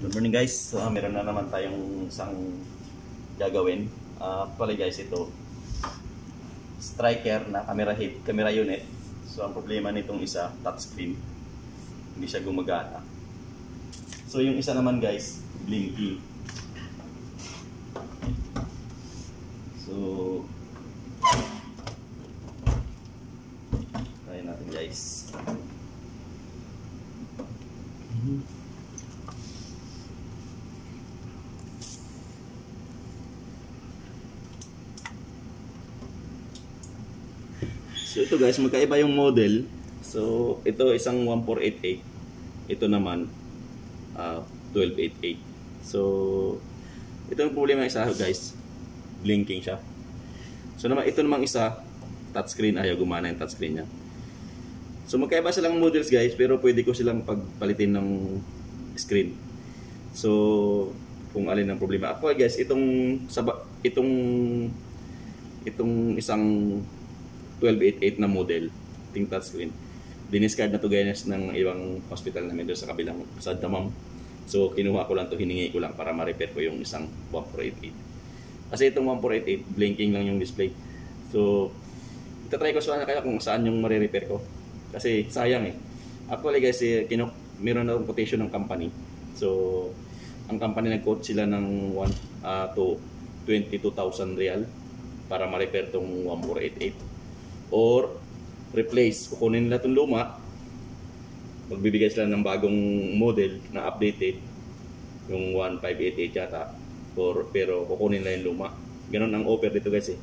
Good morning guys. Meron na naman tayong isang gagawin. Pala guys, ito striker na camera unit. So ang problema nitong isa, touchscreen. Hindi siya gumagana. So yung isa naman guys, blinking. So try natin guys. So ito guys, magkaiba yung model. So ito isang 1488. Ito naman 1288. So ito yung problema ng isa guys, blinking siya. So naman ito namang isa, touchscreen, ayaw gumana yung touchscreen niya. So magkaiba silang models guys, pero pwede ko silang pagpalitin ng screen. So kung alin ang problema. Ako guys, itong isang 1288 na model, ting touchscreen, diniscard na to guys ng ibang hospital namin doon sa kabilang sa Damam. So kinuha ko lang to, hiningi ko lang para ma-repair ko yung isang 1488. Kasi itong 1488 blinking lang yung display. So itatry ko sana kaya kung saan yung ma-repair ko. Kasi sayang eh. Actually guys, meron na quotation ng company. So ang company nag-quote sila ng 22,000 real para ma-repair tong 1488. Or replace, kukunin nila itong luma, magbibigay sila ng bagong model na updated, yung 1588 yata, pero kukunin nila yung luma. Ganun ang offer dito guys eh.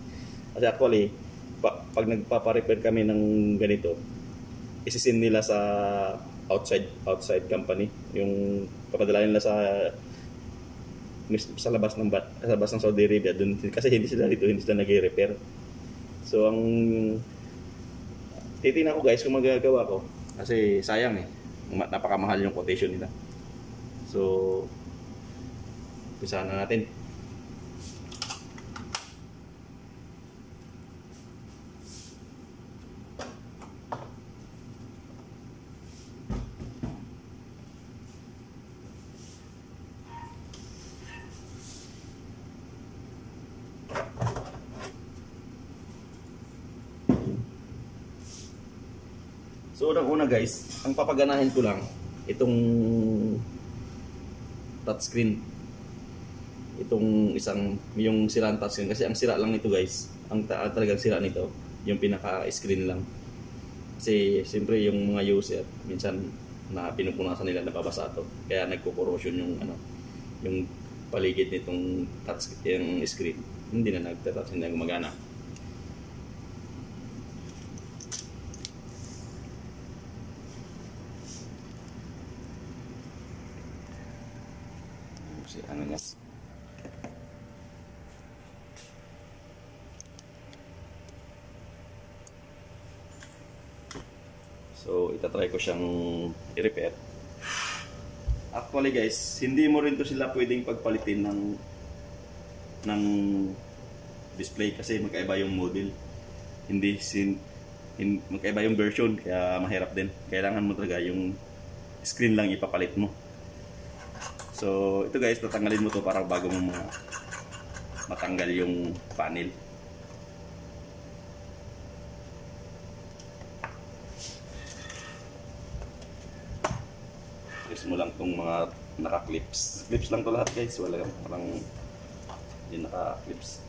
Kasi actually, pag nagpapa-repair kami ng ganito, isisin nila sa outside company, yung papadala nila sa labas ng Saudi Arabia dun, kasi hindi sila nag-repair. So ang titingnan ko guys kung magagawa ko, kasi sayang eh, napakamahal yung quotation nila. So umpisa na natin. So unang-una guys, ang papaganahin ko lang itong touchscreen. Yung sirang touchscreen, kasi ang sira lang nito guys, ang talagang sira nito, yung pinaka-screen lang. Kasi siyempre yung mga user minsan na pinupunasan nila, nababasa ito. Kaya nagko-corrosion yung paligid nitong yung screen. Hindi na nagtatouch, hindi na gumagana. Ano niya. So itatry ko siyang i-repair. Actually guys, hindi mo rin to sila pwedeng pagpalitin ng display kasi magkaiba yung model. Magkaiba yung version, kaya mahirap din. Kailangan mo talaga yung screen lang ipapalit mo. So ito guys, tatanggalin mo to para bago mo matanggal yung panel. Press mo lang tong mga naka-clips. Clips lang to lahat guys, walang hindi naka-clips.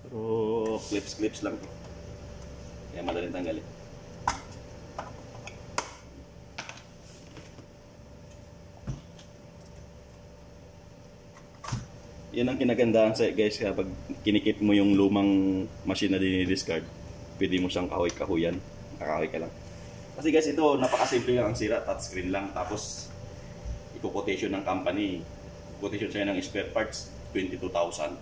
Pero clips lang to. Kaya madaling tanggalin. Yan ang kinagandahan sa guys, kapag kinikip mo yung lumang machine na dinidiscard, pwede mo siyang kahoy-kahoyan. Kakahoy ka lang. Kasi guys, ito napakasimple lang ang sira, touchscreen lang. Tapos i-quotation ng company, quotation siya ng spare parts 22,000.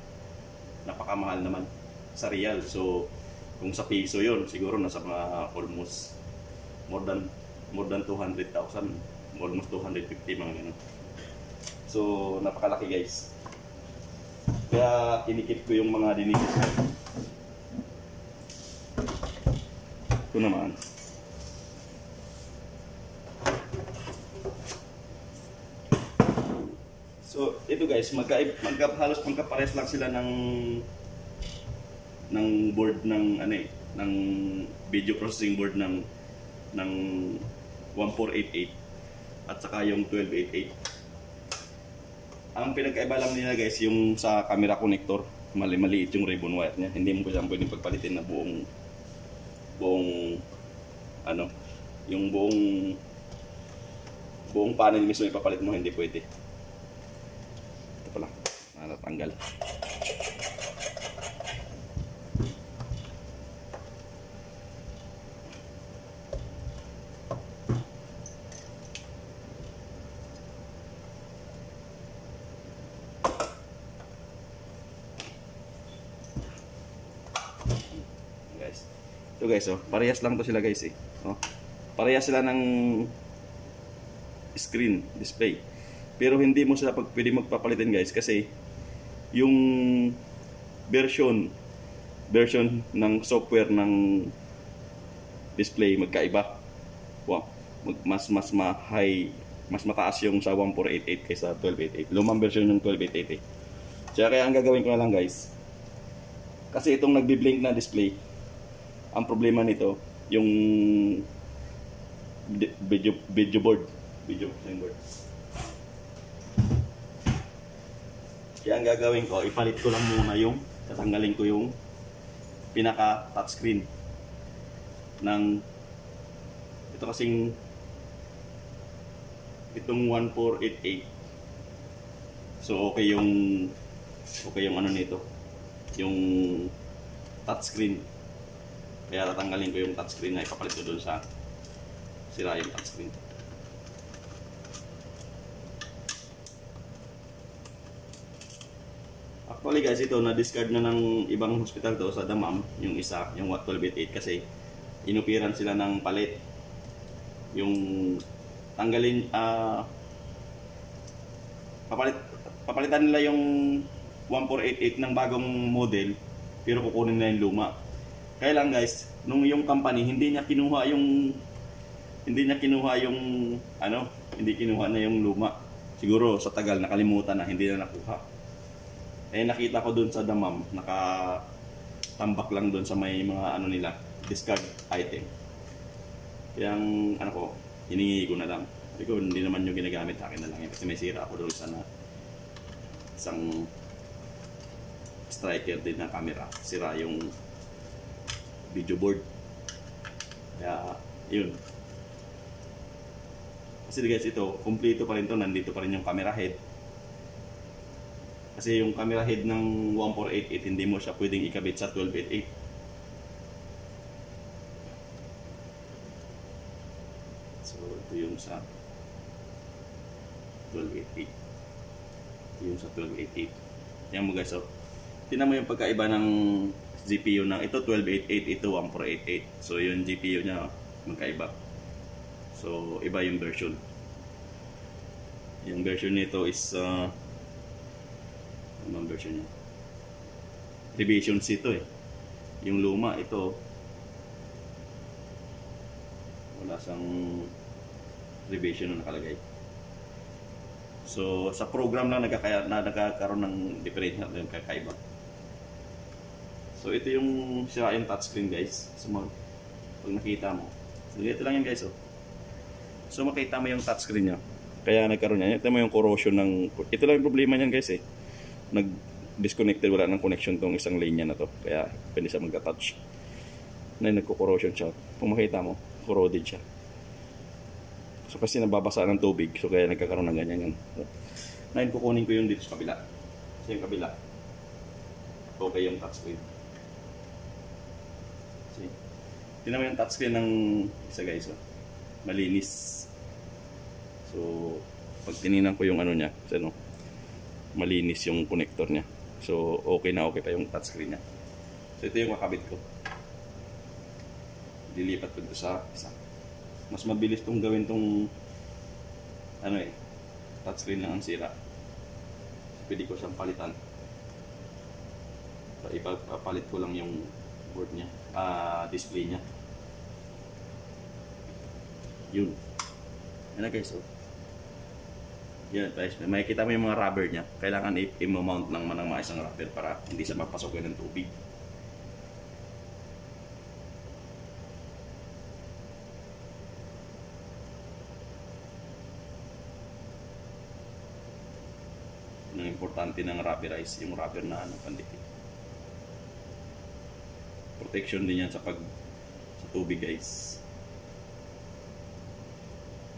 Napakamahal naman sa real. So kung sa piso yun, siguro nasa mga almost more than 200,000, almost 250 mga ganun. So napakalaki guys. Kaya kinikip ko yung mga dinidiscard. Ito naman. So ito guys, halos magkapares lang sila ng board ng ng video processing board ng 1488 at saka yung 1288. Ang pinagkaiba lang nila guys, yung sa camera connector, maliit yung ribbon wire niya. Hindi mo kasi pwedeng pagpalitin na buong yung buong panel mismo ipapalit mo, hindi pwede. Ito pala, natanggal. Ito guys, oh, parehas lang to sila guys eh. Oh. Parehas sila ng screen display. Pero hindi mo sila pwede magpapalitin guys kasi yung version ng software ng display magkaiba. Wow, mas mataas yung sa 1488 kaysa 1288. Lumang version ng 1288. Kaya ang gagawin ko na lang guys, kasi itong nagbi-blink na display, ang problema nito, yung video board. Kaya ang gagawin ko, ipalit ko lang muna tatanggalin ko yung pinaka touchscreen ng ito kasing itong 1488. So okay yung ano nito, yung touchscreen. Kaya tatanggalin ko yung touchscreen na ipapalit ko doon sa sira yung touchscreen. Actually guys, ito na-discard na ng ibang hospital to sa Damam, yung isa, yung 1288 kasi inupiran sila ng palit. Yung tanggalin, papalitan nila yung 1488 ng bagong model pero kukunin nila yung luma. Kaya lang guys, nung yung company hindi kinuha na yung luma. Siguro sa tagal nakalimutan na, hindi na nakuha. Eh nakita ko doon sa Damam, nakatambak lang doon sa may mga nila, discard item. Kaya hiningi ko na lang. Sabi ko, hindi naman yung ginagamit, akin na lang yan kasi may sira ako doon sa isang striker din na camera. Sira yung video board. Kaya yun. Kasi guys, ito kumpleto pa rin to, nandito pa rin yung camera head. Kasi yung camera head ng 1488 hindi mo siya pwedeng ikabit sa 1288. So ito yung sa 1288. Ito yung sa 1288. Yan mo guys, so tingnan mo yung pagkaiba ng GPU ng ito 1288, ito 1488. So yung GPU niya magkaiba. So iba yung version. Yung version nito is anong version niya? Revision C ito eh. Yung luma ito wala sang revision na nakalagay. So sa program lang nagkakaroon ng differential yung kakaiba. So ito yung sira yung touchscreen guys. So pag nakita mo, so ito lang yan guys oh. So makita mo yung touchscreen niya. Kaya nagkaroon yan. Ito mo yung corrosion ng, ito lang yung problema niyan guys eh. Nag-disconnected, wala ng connection tong isang linya na to. Kaya pwede siya mag-attach. Na nagko-corrosion siya. Kung makita mo, corroded siya. So kasi nababasa ng tubig. So kaya nagkakaroon ng ganyan yan. Ngayon kukunin ko yung dito sa kabila. So yung kabila, okay yung touchscreen. See? Tingnan mo yung touchscreen ng isa guys, oh. Malinis. So pag tininan ko yung ano niya, ano, malinis yung connector niya. So okay na okay pa yung touchscreen niya. So ito yung kakabit ko. Dilipat ko dito sa isa. Mas mabilis tong gawin tong ano touchscreen lang ang sira. Pwede ko siyang palitan. So, ipapalit ko lang yung board niya, display niya. Yun. Yan na guys, oh. Yan guys, makikita mo yung mga rubber niya. Kailangan i-mount ng maayos ang rubber para hindi siya mapasok ng tubig. Ang importante ng rubberize, yung rubber na ano, pandikit. Protection din yan sa tubig guys.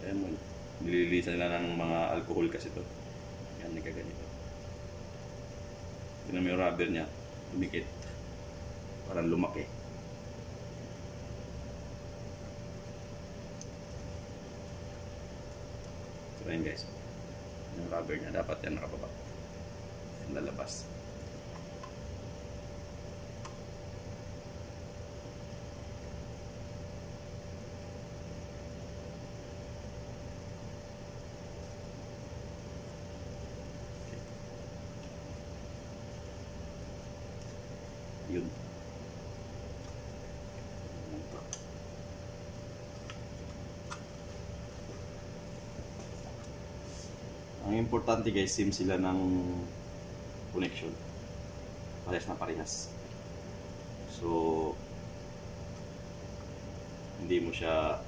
Ayan mo, nililisan nila ng mga alcohol kasi to. Yan, nagkaganito. Tignan mo yung rubber niya, dumikit. Parang lumaki. So ayan guys, yung rubber niya dapat yan nakababa. Lalabas. Yun. Ang importante guys, same sila ng connection. Parehas na parehas. So hindi mo siya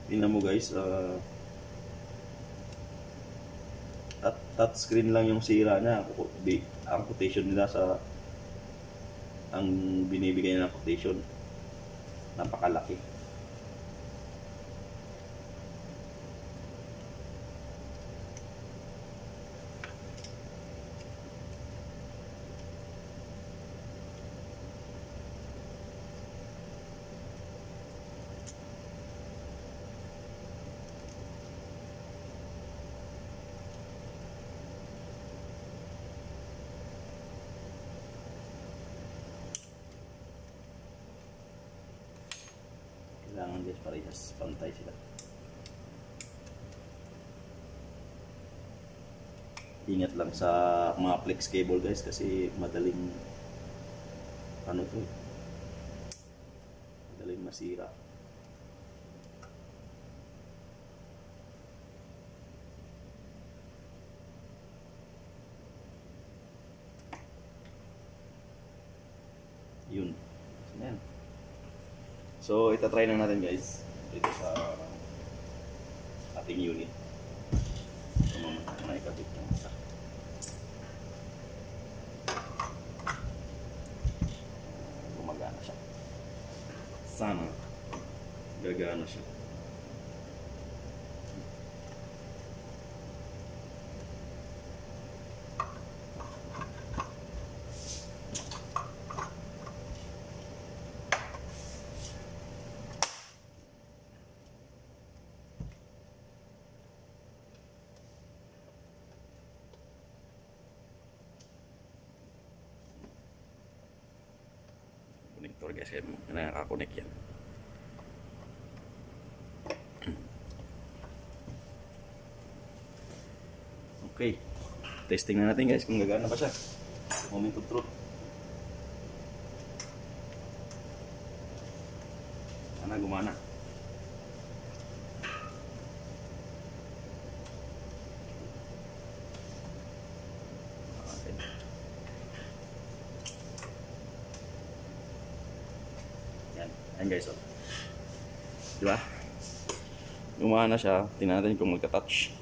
tingnan mo guys, touchscreen lang yung sira niya. Ang quotation nila sa ang binibigay nila ng quotation napakalaki. Kailangan guys parehas, pantay sila. Ingat lang sa mga flex cable guys kasi madaling ano to, madaling masira. Yun. So Ayan. So, itatry na natin guys dito sa ating unit. So, mamaya na ikabit ng isa. Gumagana siya. Sana gagana siya. Connector guys, kaya nakaka-connect yan. Okay, testing na natin guys kung gagana ba siya. Moment of truth. Sana gumana. Ayan guys, oh. Diba? Gumana siya. Tingnan natin kung magka-touch.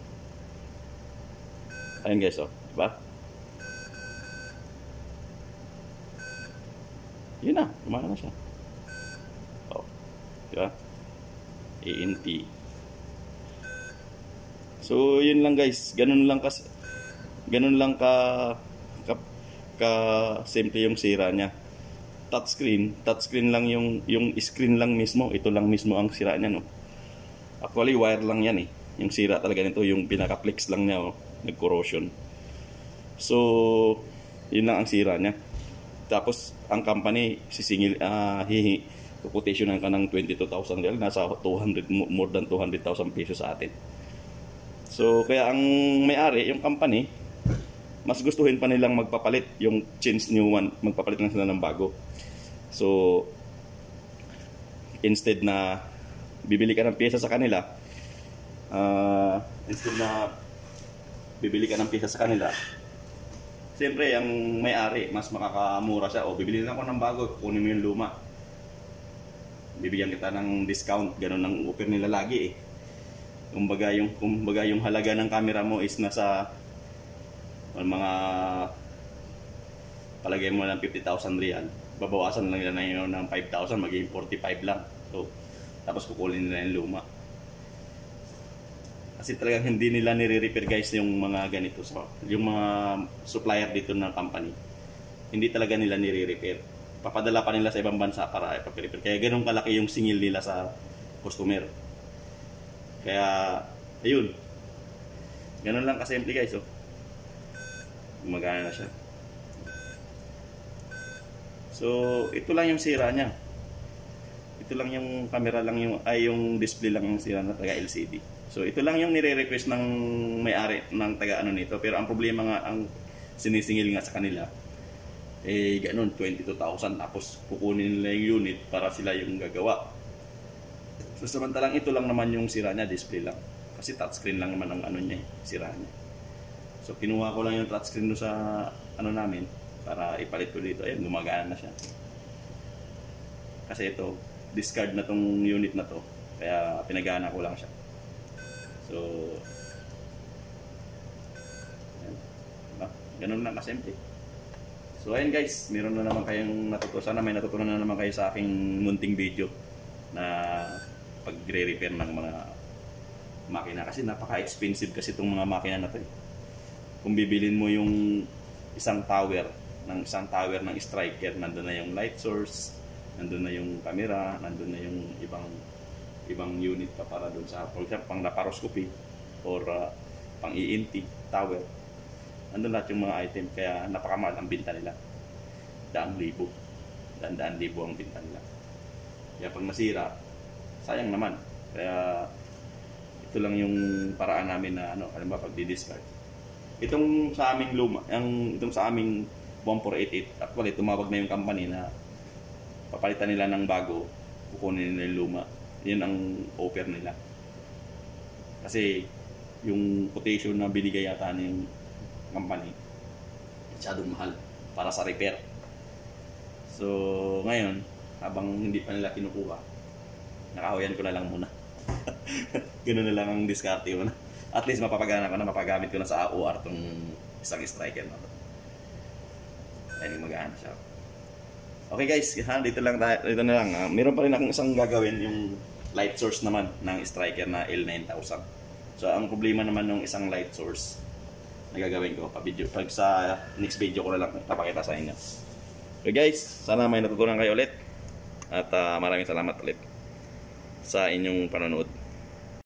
Ayan guys, oh. Diba? Yun na. Gumana na siya. Oh. Diba? ANT. So, yun lang guys. Ganun lang ka simple yung sira niya. Touchscreen lang yung screen lang mismo. Ito lang mismo ang sira niya, no. Actually wire lang yan eh. Yung sira talaga nito, yung pinaka-flex lang niya, oh, nag-corrosion. So, yun lang ang sira niya. Tapos ang company sisingil quotationan ka ng 22,000 real, nasa 200 more than 200,000 pesos sa atin. So, kaya ang may-ari, yung company, mas gustuhin pa nilang magpapalit yung change new one, magpapalit lang sila ng bago. So, instead na bibili ka ng pyesa sa kanila, siyempre, ang may-ari, mas makakamura siya. O, bibili na ako ng bago, kunin mo yung luma. Bibigyan kita ng discount, ganun ang offer nila lagi eh. Kumbaga yung halaga ng camera mo is nasa mga palagay mo ng 50,000 real, babawasan lang nila na yun ng 5,000, magiging 45 lang. So, tapos kukulin nila yung luma. Kasi talagang hindi nila nire-repair guys yung mga ganito. So, yung mga supplier dito ng company, hindi talaga nila nire-repair. Papadala pa nila sa ibang bansa para iparepair. Kaya ganun kalaki yung singil nila sa customer. Kaya, ayun. Ganun lang kasimple guys, oh. Gumagana na siya. So, ito lang yung sira niya. Ito lang yung camera lang yung display lang yung sira na taga LCD. So, ito lang yung nire-request ng may-ari ng taga ano nito. Pero ang problema nga, ang sinisingil nga sa kanila, eh, ganun, 22,000. Tapos, kukunin nila yung unit para sila yung gagawa. So, samantalang ito lang naman yung sira niya, display lang. Kasi touchscreen lang naman ang ano niya, sira niya. So, kinuha ko lang yung touchscreen doon sa ano namin para ipalit ko dito. Ayun, gumagana na siya. Kasi ito, discard na tong unit na to. Kaya pinagana ko lang siya. So, ayan. Diba? Ganun lang kasimple. So, ayun guys, meron na naman kayong natutunan. Sana may natutunan na naman kayo sa aking munting video na pagre-repair ng mga makina. Kasi napaka-expensive kasi itong mga makina na to eh. Kung bibilin mo yung isang tower ng striker, nandun na yung light source, nandun na yung camera, nandun na yung ibang unit pa para doon sa, for example, pang laparoscopy or pang ENT tower. Nandun lahat yung mga item, kaya napakamahal ang binta nila. Daan libo ang binta nila. Kaya pag nasira, sayang naman. Kaya ito lang yung paraan namin na ano, halimbawa pag di-discard. Itong sa aming itong sa aming 1488, actually tumawag na yung company na papalitan nila ng bago, kukunin nila yung luma. Yun ang offer nila. Kasi yung quotation na binigay yata ng company, masyadong mahal para sa repair. So ngayon, habang hindi pa nila kinukuha, nakahawayan ko na lang muna. Ganoon na lang ang diskarte ko na. At least mapapagana ko na, mapagamit ko na sa AOR tong isang striker na to. Ayun, mag-aano siya. Okay guys, dito lang tayo, dito na lang. Meron pa rin akong isang gagawin, yung light source naman ng striker na L9000. So ang problema naman ng isang light source na gagawin ko pag sa next video ko na lang papakita sa inyo. Okay guys, sana may natutunan kayo ulit. At maraming salamat ulit sa inyong panonood.